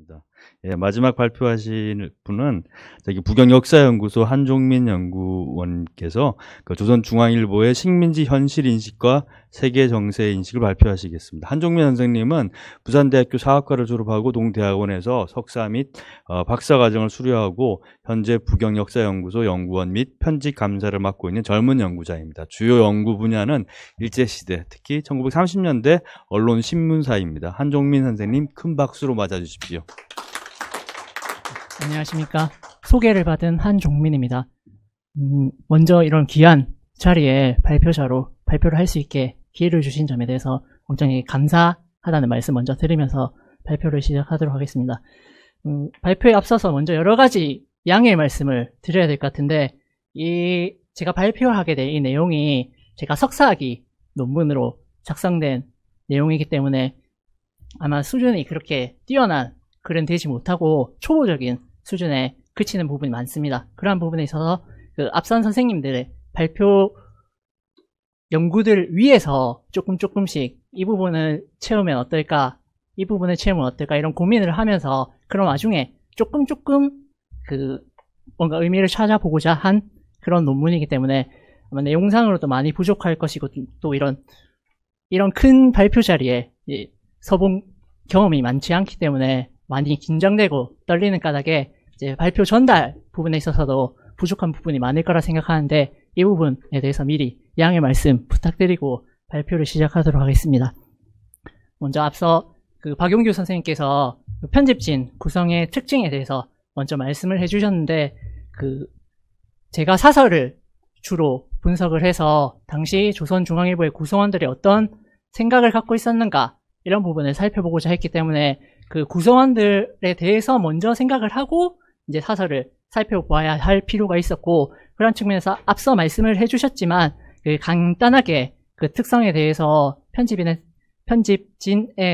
감사합니다. 예, 마지막 발표하실 분은 저기 부경역사연구소 한종민 연구원께서 그 조선중앙일보의 식민지 현실 인식과 세계 정세 인식을 발표하시겠습니다. 한종민 선생님은 부산대학교 사학과를 졸업하고 동대학원에서 석사 및 박사 과정을 수료하고 현재 부경역사연구소 연구원 및 편집 감사를 맡고 있는 젊은 연구자입니다. 주요 연구 분야는 일제시대, 특히 1930년대 언론 신문사입니다. 한종민 선생님 큰 박수로 맞아주십시오. 안녕하십니까. 소개를 받은 한종민입니다. 먼저 이런 귀한 자리에 발표자로 발표를 할 수 있게 기회를 주신 점에 대해서 굉장히 감사하다는 말씀 먼저 드리면서 발표를 시작하도록 하겠습니다. 발표에 앞서서 먼저 여러 가지 양해의 말씀을 드려야 될 것 같은데, 제가 발표하게 될 이 내용이 제가 석사학위 논문으로 작성된 내용이기 때문에 아마 수준이 그렇게 뛰어난 글은 되지 못하고 초보적인 수준에 그치는 부분이 많습니다. 그러한 부분에 있어서 그 앞선 선생님들의 발표 연구들 위해서 조금씩 이 부분을 채우면 어떨까, 이 부분을 채우면 어떨까, 이런 고민을 하면서 그런 와중에 조금 뭔가 의미를 찾아보고자 한 그런 논문이기 때문에 아마 내용상으로도 많이 부족할 것이고, 또 이런 큰 발표 자리에 서본 경험이 많지 않기 때문에 많이 긴장되고 떨리는 까닭에 이제 발표 전달 부분에 있어서도 부족한 부분이 많을 거라 생각하는데, 이 부분에 대해서 미리 양해 말씀 부탁드리고 발표를 시작하도록 하겠습니다. 먼저 앞서 그 박용규 선생님께서 편집진 구성의 특징에 대해서 먼저 말씀을 해주셨는데, 제가 사설을 주로 분석을 해서 당시 조선중앙일보의 구성원들이 어떤 생각을 갖고 있었는가, 이런 부분을 살펴보고자 했기 때문에 그 구성원들에 대해서 먼저 생각을 하고 이제 사설을 살펴봐야 할 필요가 있었고, 그런 측면에서 앞서 말씀을 해주셨지만 간단하게 그 특성에 대해서 편집진의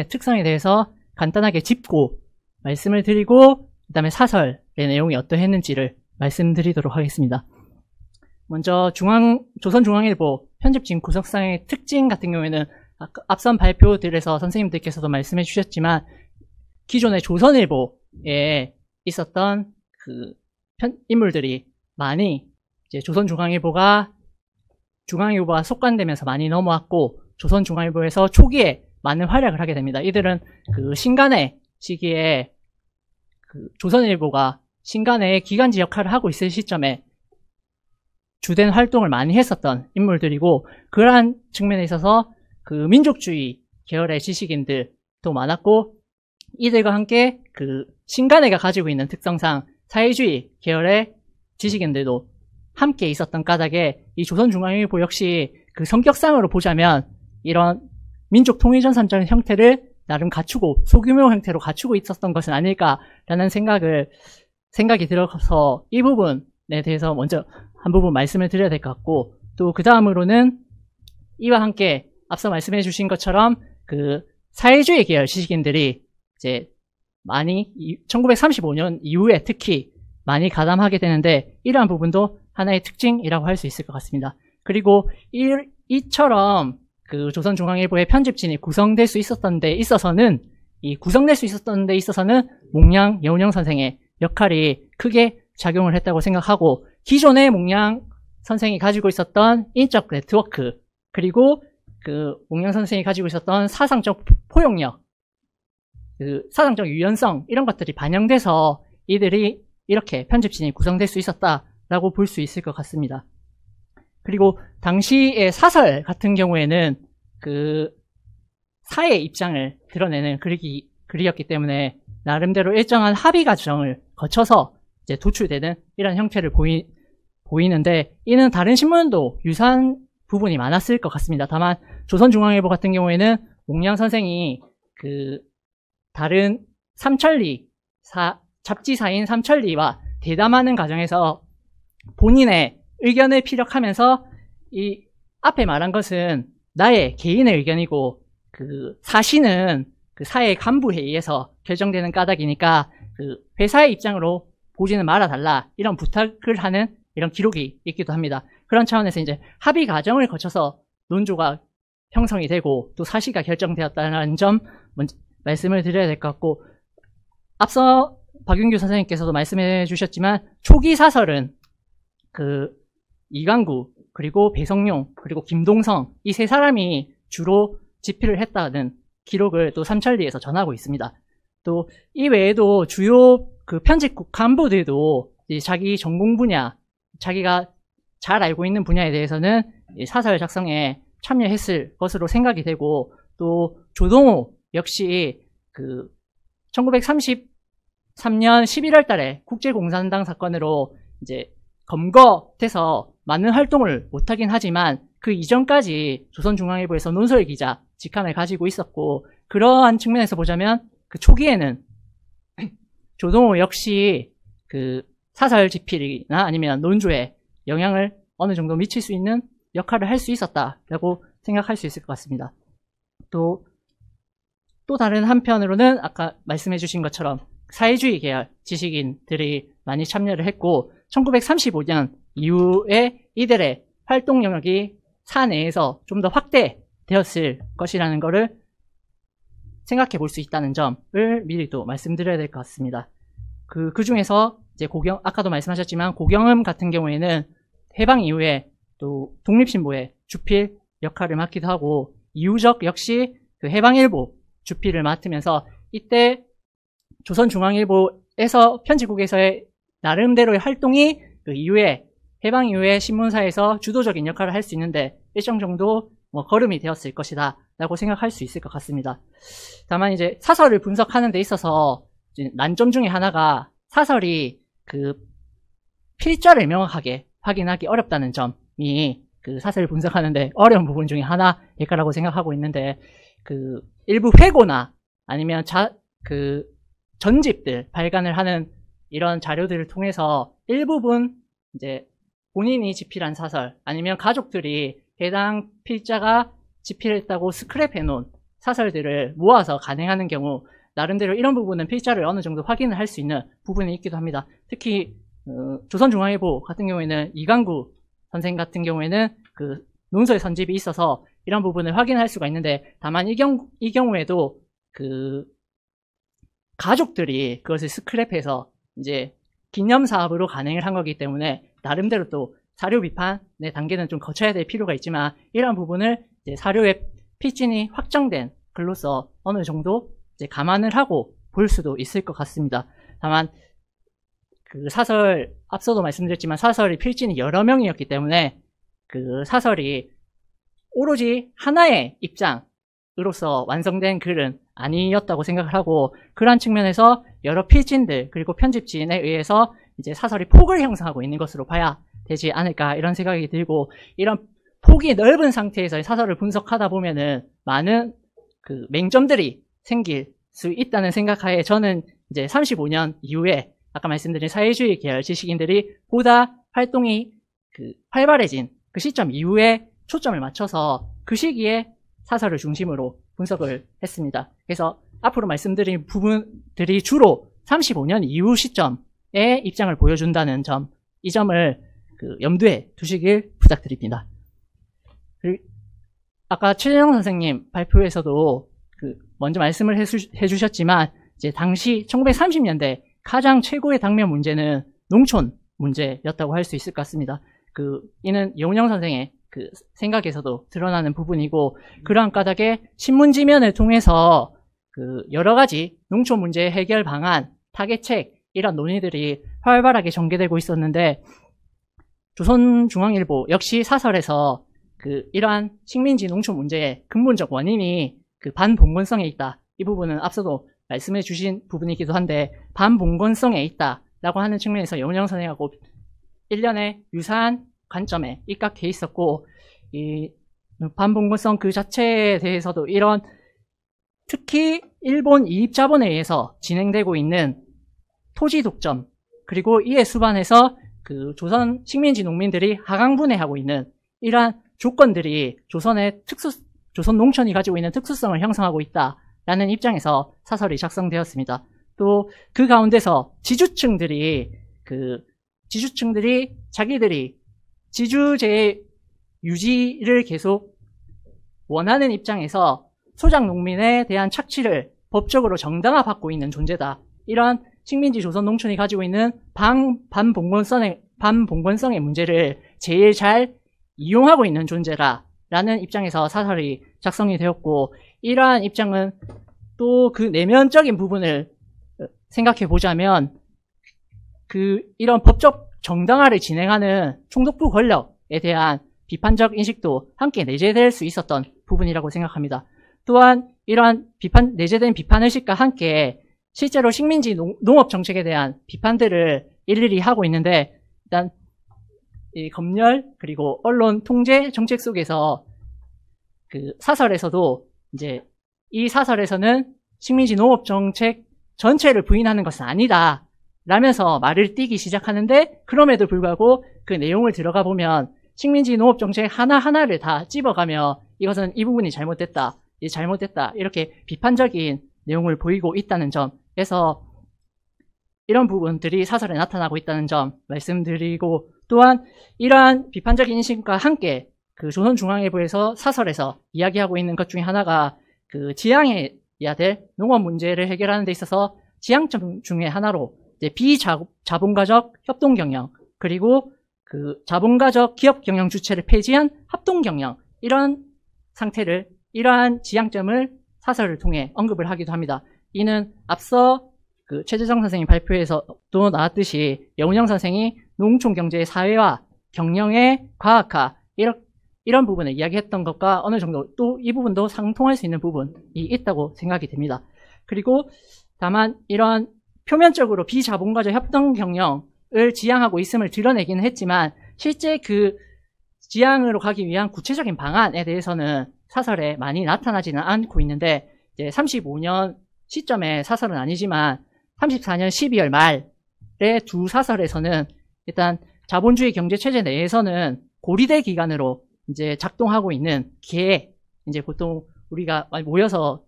특성에 대해서 간단하게 짚고 말씀을 드리고, 그 다음에 사설의 내용이 어떠했는지를 말씀드리도록 하겠습니다. 먼저 조선중앙일보 편집진 구성상의 특징 같은 경우에는 앞선 발표들에서 선생님들께서도 말씀해 주셨지만, 기존의 조선일보에 있었던 그 인물들이 많이 이제 조선중앙일보가 속관되면서 많이 넘어왔고, 조선중앙일보에서 초기에 많은 활약을 하게 됩니다. 이들은 그 신간의 시기에 조선일보가 신간의 기간지 역할을 하고 있을 시점에 주된 활동을 많이 했었던 인물들이고, 그러한 측면에 있어서 그 민족주의 계열의 지식인들도 많았고, 이들과 함께 그 신간회가 가지고 있는 특성상 사회주의 계열의 지식인들도 함께 있었던 까닭에 이 조선중앙일보 역시 그 성격상으로 보자면 이런 민족 통일전선적 형태를 나름 갖추고 소규모 형태로 갖추고 있었던 것은 아닐까라는 생각이 들어서 이 부분에 대해서 먼저 한 부분 말씀을 드려야 될 것 같고, 또 그 다음으로는 이와 함께 앞서 말씀해 주신 것처럼 그 사회주의 계열 지식인들이 이제 많이 1935년 이후에 특히 많이 가담하게 되는데, 이러한 부분도 하나의 특징이라고 할 수 있을 것 같습니다. 그리고 이처럼 그 조선중앙일보의 편집진이 구성될 수 있었던 데 있어서는 몽양 여운형 선생의 역할이 크게 작용을 했다고 생각하고, 기존의 몽양 선생이 가지고 있었던 인적 네트워크, 그리고 그 몽양 선생이 가지고 있었던 사상적 포용력, 그 사상적 유연성, 이런 것들이 반영돼서 이들이 이렇게 편집진이 구성될 수 있었다라고 볼 수 있을 것 같습니다. 그리고 당시의 사설 같은 경우에는 그 사의 입장을 드러내는 글이었기 때문에 나름대로 일정한 합의 과정을 거쳐서 이제 도출되는 이런 형태를 보이는데, 이는 다른 신문도 유사한 부분이 많았을 것 같습니다. 다만 조선중앙일보 같은 경우에는 몽양 선생이 그 다른 잡지사인 삼천리와 대담하는 과정에서 본인의 의견을 피력하면서, 이 앞에 말한 것은 나의 개인의 의견이고 그 사실은 그 사회 간부에 의해서 결정되는 까닭이니까 그 회사의 입장으로 보지는 말아달라, 이런 부탁을 하는 이런 기록이 있기도 합니다. 그런 차원에서 이제 합의 과정을 거쳐서 논조가 형성이 되고 또 사시가 결정되었다는 점 먼저 말씀을 드려야 될 것 같고, 앞서 박윤규 선생님께서도 말씀해 주셨지만 초기 사설은 그 이강구 그리고 배성룡 그리고 김동성 이 세 사람이 주로 집필을 했다는 기록을 또 삼천리에서 전하고 있습니다. 또 이 외에도 주요 그 편집국 간부들도 자기 전공 분야, 자기가 잘 알고 있는 분야에 대해서는 사설 작성에 참여했을 것으로 생각이 되고, 또 조동호 역시 그 1933년 11월 달에 국제공산당 사건으로 이제 검거돼서 많은 활동을 못하긴 하지만 그 이전까지 조선중앙일보에서 논설 기자 직함을 가지고 있었고, 그러한 측면에서 보자면 그 초기에는 조동호 역시 그 사설 집필이나 아니면 논조에 영향을 어느 정도 미칠 수 있는 역할을 할 수 있었다라고 생각할 수 있을 것 같습니다. 또 다른 한편으로는 아까 말씀해 주신 것처럼 사회주의 계열 지식인들이 많이 참여를 했고, 1935년 이후에 이들의 활동 영역이 사내에서 좀 더 확대되었을 것이라는 것을 생각해 볼 수 있다는 점을 미리 또 말씀드려야 될 것 같습니다. 그 중에서 이제 아까도 말씀하셨지만 고경음 같은 경우에는 해방 이후에 또 독립신보의 주필 역할을 맡기도 하고, 이우적 역시 그 해방일보 주필을 맡으면서 이때 조선중앙일보에서 편집국에서의 나름대로의 활동이 그 이후에 해방 이후에 신문사에서 주도적인 역할을 할 수 있는데 일정 정도 걸음이 되었을 것이다 라고 생각할 수 있을 것 같습니다. 다만 이제 사설을 분석하는 데 있어서 난점 중에 하나가 사설이 그 필자를 명확하게 확인하기 어렵다는 점이 그 사설을 분석하는데 어려운 부분 중에 하나일 거라고 생각하고 있는데, 그 일부 회고나 아니면 그 전집들 발간을 하는 이런 자료들을 통해서 일부분 이제 본인이 집필한 사설 아니면 가족들이 해당 필자가 집필했다고 스크랩해 놓은 사설들을 모아서 간행하는 경우 나름대로 이런 부분은 필자를 어느 정도 확인을 할 수 있는 부분이 있기도 합니다. 특히 조선중앙일보 같은 경우에는 이강구 선생 같은 경우에는 그 논설 선집이 있어서 이런 부분을 확인할 수가 있는데, 다만 이 경우에도 그 가족들이 그것을 스크랩해서 이제 기념 사업으로 간행을 한 거기 때문에 나름대로 또 사료 비판의 단계는 좀 거쳐야 될 필요가 있지만, 이러한 부분을 이제 사료의 필진이 확정된 글로서 어느 정도 이제 감안을 하고 볼 수도 있을 것 같습니다. 다만 그 사설, 앞서도 말씀드렸지만 사설이 필진이 여러 명이었기 때문에 그 사설이 오로지 하나의 입장으로서 완성된 글은 아니었다고 생각을 하고, 그러한 측면에서 여러 필진들 그리고 편집진에 의해서 이제 사설이 폭을 형성하고 있는 것으로 봐야 되지 않을까 이런 생각이 들고, 이런 폭이 넓은 상태에서 사설을 분석하다 보면은 많은 그 맹점들이 생길 수 있다는 생각하에 저는 이제 35년 이후에 아까 말씀드린 사회주의 계열 지식인들이 보다 활동이 그 활발해진 그 시점 이후에 초점을 맞춰서 그 시기에 사설을 중심으로 분석을 했습니다. 그래서 앞으로 말씀드린 부분들이 주로 35년 이후 시점의 입장을 보여준다는 점, 이 점을 그 염두에 두시길 부탁드립니다. 그리고 아까 최재형 선생님 발표에서도 그 먼저 말씀을 해주셨지만 이제 당시 1930년대 가장 최고의 당면 문제는 농촌 문제였다고 할 수 있을 것 같습니다. 이는 여운형 선생의 그 생각에서도 드러나는 부분이고, 그러한 까닭에 신문지면을 통해서 그 여러 가지 농촌 문제 해결 방안, 타개책 이런 논의들이 활발하게 전개되고 있었는데, 조선중앙일보 역시 사설에서 그 이러한 식민지 농촌 문제의 근본적 원인이 그 반봉건성에 있다. 이 부분은 앞서도 말씀해 주신 부분이기도 한데, 반봉건성에 있다라고 하는 측면에서 여운형 선생하고 일련의 유사한 관점에 입각해 있었고, 이 반봉건성 그 자체에 대해서도 이런 특히 일본 이입 자본에 의해서 진행되고 있는 토지 독점, 그리고 이에 수반해서 그 조선 식민지 농민들이 하강분해하고 있는 이러한 조건들이 조선 농촌이 가지고 있는 특수성을 형성하고 있다라는 입장에서 사설이 작성되었습니다. 또 그 가운데서 지주층들이 자기들이 지주제의 유지를 계속 원하는 입장에서 소작 농민에 대한 착취를 법적으로 정당화받고 있는 존재다. 이런 식민지 조선 농촌이 가지고 있는 반봉건성의 문제를 제일 잘 이용하고 있는 존재라라는 입장에서 사설이 작성이 되었고, 이러한 입장은 또 그 내면적인 부분을 생각해 보자면 이런 법적 정당화를 진행하는 총독부 권력에 대한 비판적 인식도 함께 내재될 수 있었던 부분이라고 생각합니다. 또한 이러한 내재된 비판의식과 함께 실제로 식민지 농업 정책에 대한 비판들을 일일이 하고 있는데, 일단 이 검열 그리고 언론 통제 정책 속에서 그 사설에서도 이제 이 사설에서는 식민지 농업 정책 전체를 부인하는 것은 아니다 라면서 말을 띄기 시작하는데, 그럼에도 불구하고 그 내용을 들어가 보면 식민지 농업 정책 하나하나를 다 찝어가며 이것은 이 부분이 잘못됐다, 이렇게 비판적인 내용을 보이고 있다는 점에서 이런 부분들이 사설에 나타나고 있다는 점 말씀드리고, 또한 이러한 비판적인 인식과 함께 그 조선중앙일보에서 사설에서 이야기하고 있는 것 중에 하나가 그 지향해야 될 농업 문제를 해결하는 데 있어서 지향점 중에 하나로 이제 비자본가적 협동경영, 그리고 그 자본가적 기업경영 주체를 폐지한 합동경영, 이런 상태를, 이러한 지향점을 사설을 통해 언급을 하기도 합니다. 이는 앞서 그 최재성 선생님 발표에서도 나왔듯이 여운형 선생이 농촌 경제의 사회화, 경영의 과학화, 이런 부분을 이야기했던 것과 어느 정도 또 이 부분도 상통할 수 있는 부분이 있다고 생각이 됩니다. 그리고 다만 이런 표면적으로 비자본가적 협동 경영을 지향하고 있음을 드러내기는 했지만, 실제 그 지향으로 가기 위한 구체적인 방안에 대해서는 사설에 많이 나타나지는 않고 있는데, 이제 35년 시점의 사설은 아니지만 34년 12월 말의 두 사설에서는 일단 자본주의 경제체제 내에서는 고리대 기관으로 이제 작동하고 있는 개, 이제 보통 우리가 모여서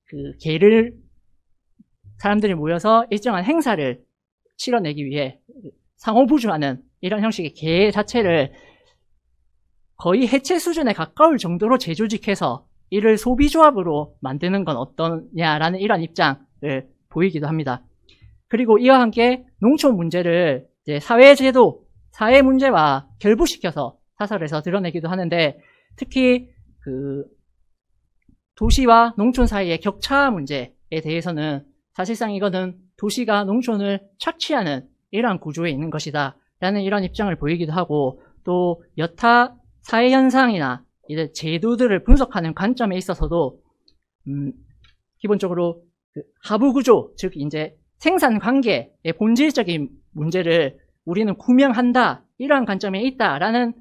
그 개를, 사람들이 모여서 일정한 행사를 치러내기 위해 상호부주하는 이런 형식의 개 자체를 거의 해체 수준에 가까울 정도로 재조직해서 이를 소비조합으로 만드는 건 어떠냐라는 이런 입장을 보이기도 합니다. 그리고 이와 함께 농촌 문제를 이제 사회제도, 사회 문제와 결부시켜서 사설에서 드러내기도 하는데, 특히 그 도시와 농촌 사이의 격차 문제에 대해서는 사실상 이거는 도시가 농촌을 착취하는 이러한 구조에 있는 것이다 라는 이런 입장을 보이기도 하고, 또 여타 사회 현상이나 이제 제도들을 분석하는 관점에 있어서도 기본적으로 그 하부 구조, 즉 이제 생산 관계의 본질적인 문제를 우리는 구명한다, 이러한 관점에 있다라는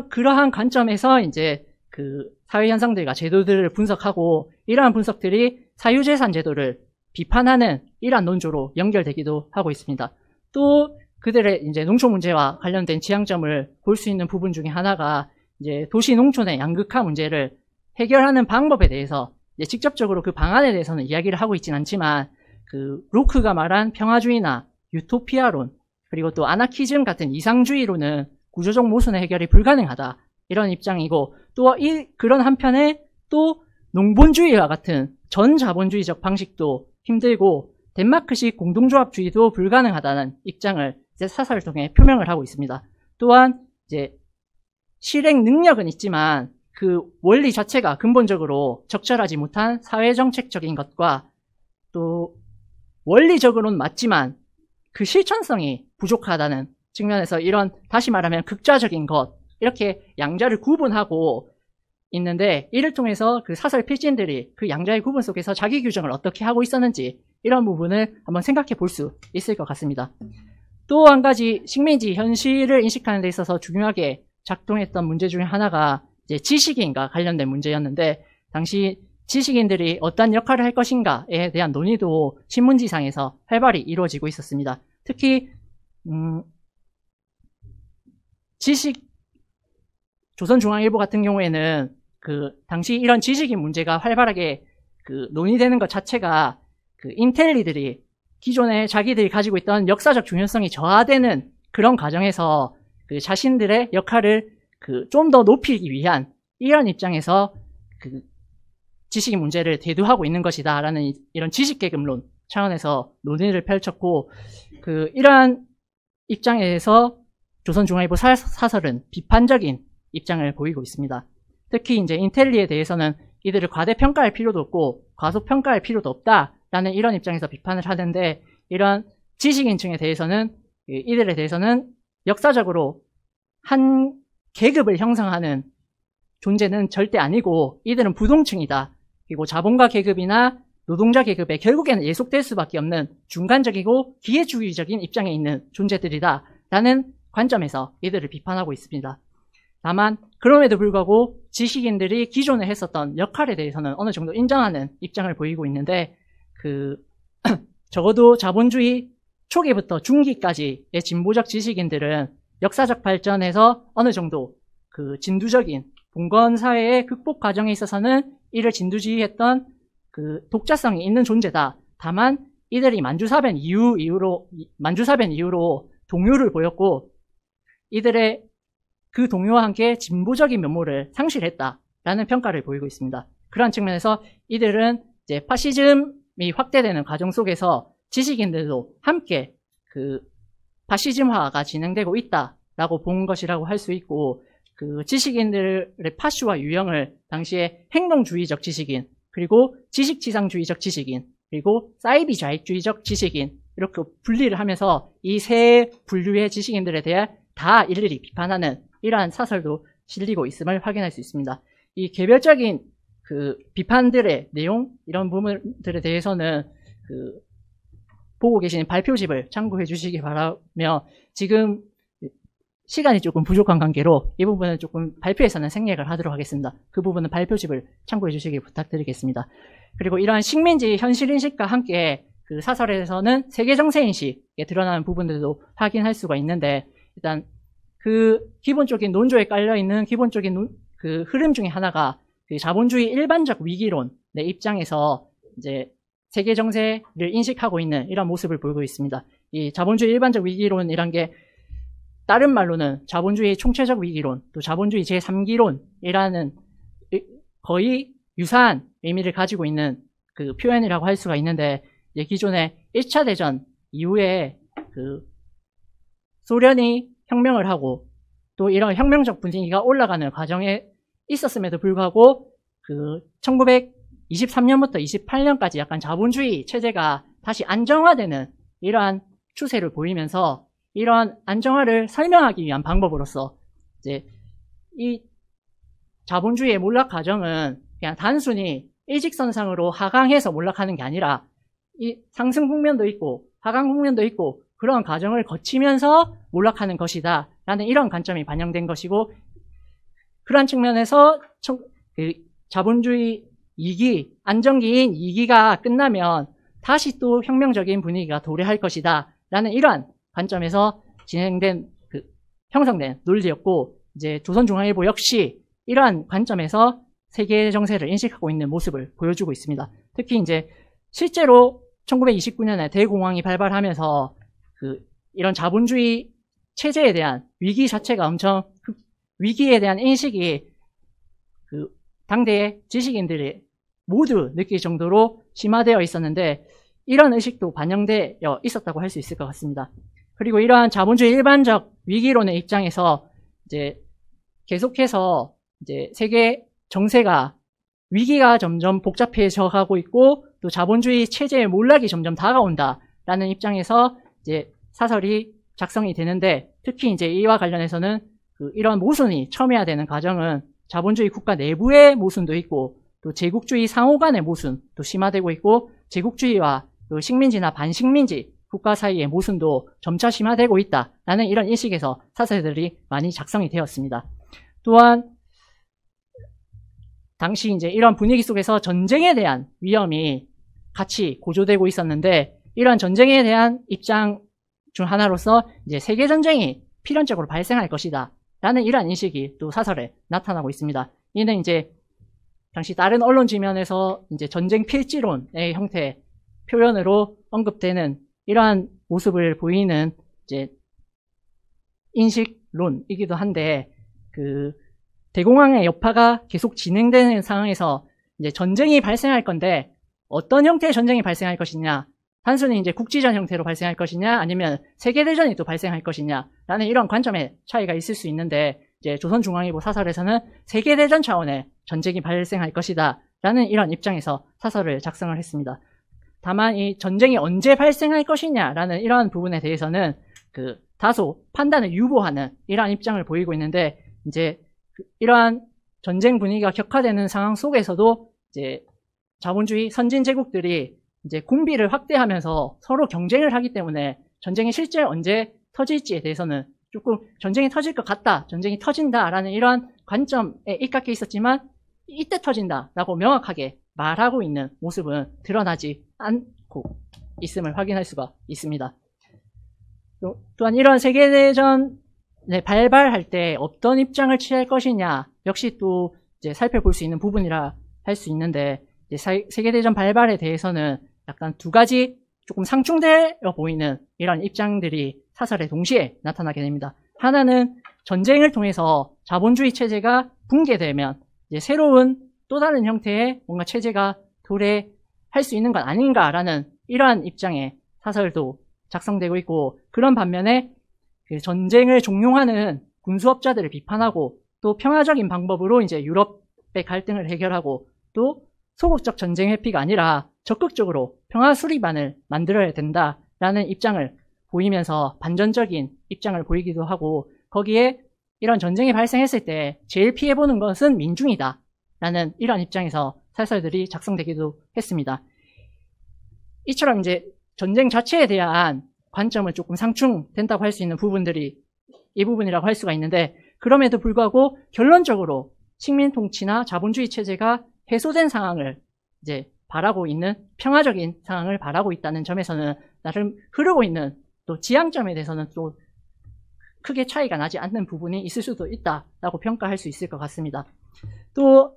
그러한 관점에서 이제 그 사회 현상들과 제도들을 분석하고, 이러한 분석들이 사유재산 제도를 비판하는 이러한 논조로 연결되기도 하고 있습니다. 또 그들의 이제 농촌 문제와 관련된 지향점을 볼 수 있는 부분 중에 하나가 이제 도시 농촌의 양극화 문제를 해결하는 방법에 대해서 이제 직접적으로 그 방안에 대해서는 이야기를 하고 있진 않지만, 그 로크가 말한 평화주의나 유토피아론, 그리고 또 아나키즘 같은 이상주의로는 구조적 모순의 해결이 불가능하다, 이런 입장이고, 또 그런 한편에 또 농본주의와 같은 전자본주의적 방식도 힘들고 덴마크식 공동조합주의도 불가능하다는 입장을 이제 사설을 통해 표명을 하고 있습니다. 또한 이제 실행 능력은 있지만 그 원리 자체가 근본적으로 적절하지 못한 사회정책적인 것과, 또 원리적으로는 맞지만 그 실천성이 부족하다는 측면에서 이런, 다시 말하면 극좌적인 것, 이렇게 양자를 구분하고 있는데, 이를 통해서 그 사설 필진들이 그 양자의 구분 속에서 자기 규정을 어떻게 하고 있었는지, 이런 부분을 한번 생각해 볼 수 있을 것 같습니다. 또 한 가지 식민지 현실을 인식하는 데 있어서 중요하게 작동했던 문제 중에 하나가 이제 지식인과 관련된 문제였는데, 당시 지식인들이 어떤 역할을 할 것인가에 대한 논의도 신문지상에서 활발히 이루어지고 있었습니다. 특히 조선중앙일보 같은 경우에는 그 당시 이런 지식인 문제가 활발하게 그 논의되는 것 자체가 그 인텔리들이 기존에 자기들이 가지고 있던 역사적 중요성이 저하되는 그런 과정에서 그 자신들의 역할을 그 좀 더 높이기 위한 이런 입장에서 그 지식인 문제를 대두하고 있는 것이다라는 이런 지식계급론 차원에서 논의를 펼쳤고, 이러한 입장에 대해서 조선중앙일보 사설은 비판적인 입장을 보이고 있습니다. 특히 이제 인텔리에 대해서는 이들을 과대평가할 필요도 없고 과소평가할 필요도 없다라는 이런 입장에서 비판을 하는데, 이런 지식인층에 대해서는 이들에 대해서는 역사적으로 한 계급을 형성하는 존재는 절대 아니고 이들은 부동층이다. 그리고 자본가 계급이나 노동자 계급에 결국에는 예속될 수밖에 없는 중간적이고 기회주의적인 입장에 있는 존재들이다 라는 관점에서 이들을 비판하고 있습니다. 다만 그럼에도 불구하고 지식인들이 기존에 했었던 역할에 대해서는 어느 정도 인정하는 입장을 보이고 있는데, 적어도 자본주의 초기부터 중기까지의 진보적 지식인들은 역사적 발전에서 어느 정도 진두적인 봉건 사회의 극복 과정에 있어서는 이를 진두지휘했던 독자성이 있는 존재다. 다만 이들이 만주사변 이후로 동요를 보였고, 이들의 그 동요와 함께 진보적인 면모를 상실했다라는 평가를 보이고 있습니다. 그러한 측면에서 이들은 이제 파시즘이 확대되는 과정 속에서 지식인들도 함께 파시즘화가 진행되고 있다라고 본 것이라고 할 수 있고, 지식인들의 파슈와 유형을 당시에 행동주의적 지식인, 그리고 지식지상주의적 지식인, 그리고 사이비 좌익주의적 지식인, 이렇게 분리를 하면서 이 세 분류의 지식인들에 대해 다 일일이 비판하는 이러한 사설도 실리고 있음을 확인할 수 있습니다. 이 개별적인 비판들의 내용, 이런 부분들에 대해서는 보고 계시는 발표집을 참고해 주시기 바라며, 지금 시간이 조금 부족한 관계로 이 부분은 조금 발표에서는 생략을 하도록 하겠습니다. 그 부분은 발표집을 참고해 주시기 부탁드리겠습니다. 그리고 이러한 식민지 현실인식과 함께 사설에서는 세계정세인식에 드러나는 부분들도 확인할 수가 있는데, 일단 기본적인 논조에 깔려있는 기본적인 흐름 중에 하나가 자본주의 일반적 위기론의 입장에서 이제 세계 정세를 인식하고 있는 이런 모습을 보이고 있습니다. 이 자본주의 일반적 위기론이란 게 다른 말로는 자본주의 총체적 위기론, 또 자본주의 제3기론이라는 거의 유사한 의미를 가지고 있는 표현이라고 할 수가 있는데, 기존에 1차 대전 이후에 소련이 혁명을 하고 또 이런 혁명적 분위기가 올라가는 과정에 있었음에도 불구하고 1923년부터 28년까지 약간 자본주의 체제가 다시 안정화되는 이러한 추세를 보이면서, 이러한 안정화를 설명하기 위한 방법으로서 이제 이 자본주의의 몰락 과정은 그냥 단순히 일직선상으로 하강해서 몰락하는 게 아니라 이 상승 국면도 있고 하강 국면도 있고 그런 과정을 거치면서 몰락하는 것이다 라는 이런 관점이 반영된 것이고, 그러한 측면에서 자본주의 2기, 안정기인 2기가 끝나면 다시 또 혁명적인 분위기가 도래할 것이다 라는 이러한 관점에서 형성된 논리였고, 이제 조선중앙일보 역시 이러한 관점에서 세계 정세를 인식하고 있는 모습을 보여주고 있습니다. 특히 이제 실제로 1929년에 대공황이 발발하면서 이런 자본주의 체제에 대한 위기 자체가 위기에 대한 인식이 당대의 지식인들이 모두 느낄 정도로 심화되어 있었는데, 이런 의식도 반영되어 있었다고 할 수 있을 것 같습니다. 그리고 이러한 자본주의 일반적 위기론의 입장에서 이제 계속해서 이제 세계 정세가 위기가 점점 복잡해져 가고 있고, 또 자본주의 체제의 몰락이 점점 다가온다라는 입장에서 이제 사설이 작성이 되는데, 특히 이제 이와 관련해서는 이런 모순이 첨예화되는 과정은 자본주의 국가 내부의 모순도 있고, 또 제국주의 상호 간의 모순도 심화되고 있고, 제국주의와 식민지나 반식민지 국가 사이의 모순도 점차 심화되고 있다라는 이런 인식에서 사설들이 많이 작성이 되었습니다. 또한 당시 이제 이런 분위기 속에서 전쟁에 대한 위험이 같이 고조되고 있었는데, 이런 전쟁에 대한 입장 중 하나로서 이제 세계 전쟁이 필연적으로 발생할 것이다 라는 이러한 인식이 또 사설에 나타나고 있습니다. 이는 이제 당시 다른 언론 지면에서 이제 전쟁 필지론의 형태 표현으로 언급되는 이러한 모습을 보이는 이제 인식론이기도 한데, 대공황의 여파가 계속 진행되는 상황에서 이제 전쟁이 발생할 건데 어떤 형태의 전쟁이 발생할 것이냐, 단순히 이제 국지전 형태로 발생할 것이냐, 아니면 세계대전이 또 발생할 것이냐라는 이런 관점의 차이가 있을 수 있는데, 이제 조선중앙일보 사설에서는 세계대전 차원의 전쟁이 발생할 것이다 라는 이런 입장에서 사설을 작성을 했습니다. 다만 이 전쟁이 언제 발생할 것이냐라는 이러한 부분에 대해서는 그 다소 판단을 유보하는 이러한 입장을 보이고 있는데, 이제 이러한 전쟁 분위기가 격화되는 상황 속에서도 이제 자본주의 선진 제국들이 이제 군비를 확대하면서 서로 경쟁을 하기 때문에 전쟁이 실제 언제 터질지에 대해서는 조금 전쟁이 터질 것 같다, 전쟁이 터진다라는 이러한 관점에 입각해 있었지만 이때 터진다라고 명확하게 말하고 있는 모습은 드러나지 않고 있음을 확인할 수가 있습니다. 또한 이런 세계대전에 발발할 때 어떤 입장을 취할 것이냐 역시 또 이제 살펴볼 수 있는 부분이라 할 수 있는데, 이제 세계대전 발발에 대해서는 약간 두 가지 조금 상충되어 보이는 이런 입장들이 사설에 동시에 나타나게 됩니다. 하나는 전쟁을 통해서 자본주의 체제가 붕괴되면 이제 새로운 또 다른 형태의 뭔가 체제가 도래할 수 있는 것 아닌가라는 이러한 입장의 사설도 작성되고 있고, 그런 반면에 그 전쟁을 종용하는 군수업자들을 비판하고 또 평화적인 방법으로 이제 유럽의 갈등을 해결하고 또 소극적 전쟁 회피가 아니라 적극적으로 평화 수립안을 만들어야 된다라는 입장을 보이면서 반전적인 입장을 보이기도 하고, 거기에 이런 전쟁이 발생했을 때 제일 피해보는 것은 민중이다 라는 이런 입장에서 사설들이 작성되기도 했습니다. 이처럼 이제 전쟁 자체에 대한 관점은 조금 상충된다고 할 수 있는 부분들이 이 부분이라고 할 수가 있는데, 그럼에도 불구하고 결론적으로 식민 통치나 자본주의 체제가 해소된 상황을 이제 바라고 있는, 평화적인 상황을 바라고 있다는 점에서는 나름 흐르고 있는 또 지향점에 대해서는 또 크게 차이가 나지 않는 부분이 있을 수도 있다라고 평가할 수 있을 것 같습니다. 또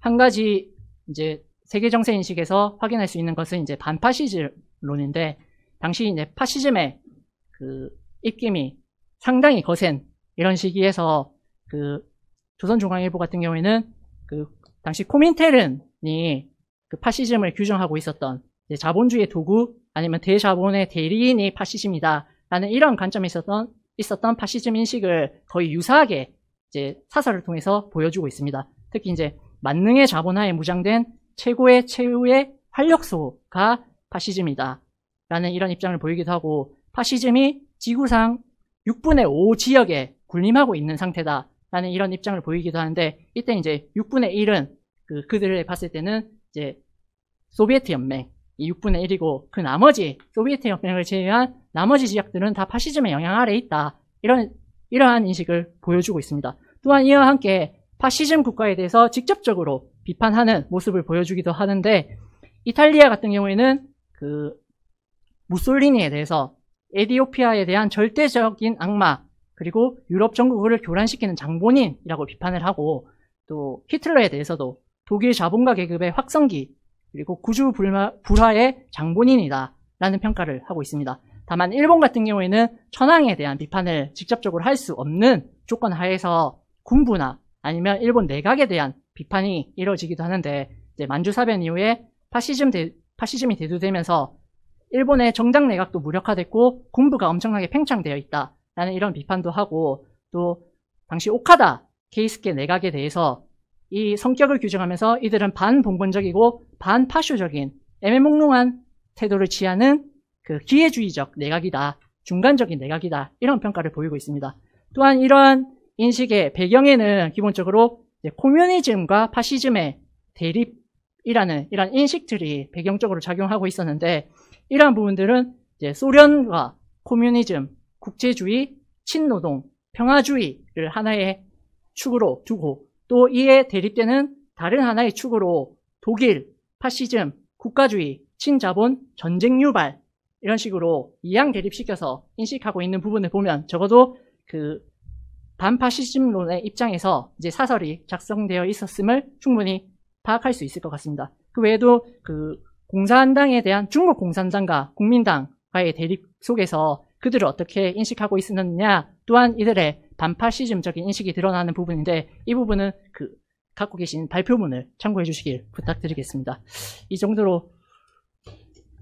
한 가지 이제 세계 정세 인식에서 확인할 수 있는 것은 이제 반파시즘론인데, 당시 이제 파시즘의 그 입김이 상당히 거센 이런 시기에서 그 조선중앙일보 같은 경우에는 그 당시 코민테른이 그 파시즘을 규정하고 있었던 이제 자본주의의 도구 아니면 대자본의 대리인이 파시즘이다라는 이런 관점에 있었던 파시즘 인식을 거의 유사하게 이제 사설을 통해서 보여주고 있습니다. 특히 이제 만능의 자본하에 무장된 최고의 최후의 활력소가 파시즘이다 라는 이런 입장을 보이기도 하고, 파시즘이 지구상 6분의 5 지역에 군림하고 있는 상태다 라는 이런 입장을 보이기도 하는데, 이때 이제 6분의 1은 그들을 봤을 때는 이제 소비에트 연맹 이 6분의 1이고, 그 나머지 소비에트 연맹을 제외한 나머지 지역들은 다 파시즘의 영향 아래에 있다, 이러한 인식을 보여주고 있습니다. 또한 이와 함께 파시즘 국가에 대해서 직접적으로 비판하는 모습을 보여주기도 하는데, 이탈리아 같은 경우에는 그 무솔리니에 대해서 에티오피아에 대한 절대적인 악마, 그리고 유럽 전국을 교란시키는 장본인이라고 비판을 하고, 또 히틀러에 대해서도 독일 자본가 계급의 확성기 그리고 구주 불화의 장본인이다 라는 평가를 하고 있습니다. 다만 일본 같은 경우에는 천황에 대한 비판을 직접적으로 할 수 없는 조건 하에서 군부나 아니면 일본 내각에 대한 비판이 이루어지기도 하는데, 이제 만주사변 이후에 파시즘이 대두되면서 일본의 정당 내각도 무력화됐고 군부가 엄청나게 팽창되어 있다라는 이런 비판도 하고, 또 당시 오카다 케이스케 내각에 대해서 이 성격을 규정하면서 이들은 반봉건적이고 반파쇼적인 애매몽롱한 태도를 취하는 그 기회주의적 내각이다, 중간적인 내각이다, 이런 평가를 보이고 있습니다. 또한 이러한 인식의 배경에는 기본적으로 코뮤니즘과 파시즘의 대립이라는 이런 인식들이 배경적으로 작용하고 있었는데, 이러한 부분들은 이제 소련과 코뮤니즘, 국제주의, 친노동, 평화주의를 하나의 축으로 두고, 또 이에 대립되는 다른 하나의 축으로 독일, 파시즘, 국가주의, 친자본, 전쟁 유발, 이런 식으로 이양 대립시켜서 인식하고 있는 부분을 보면 적어도 그 반파시즘론의 입장에서 이제 사설이 작성되어 있었음을 충분히 파악할 수 있을 것 같습니다. 그 외에도 그 공산당에 대한 중국 공산당과 국민당과의 대립 속에서 그들을 어떻게 인식하고 있었느냐 또한 이들의 반파시즘적인 인식이 드러나는 부분인데, 이 부분은 그 갖고 계신 발표문을 참고해 주시길 부탁드리겠습니다. 이 정도로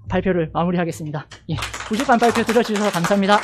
발표를 마무리하겠습니다. 예, 90반 발표 들어주셔서 감사합니다.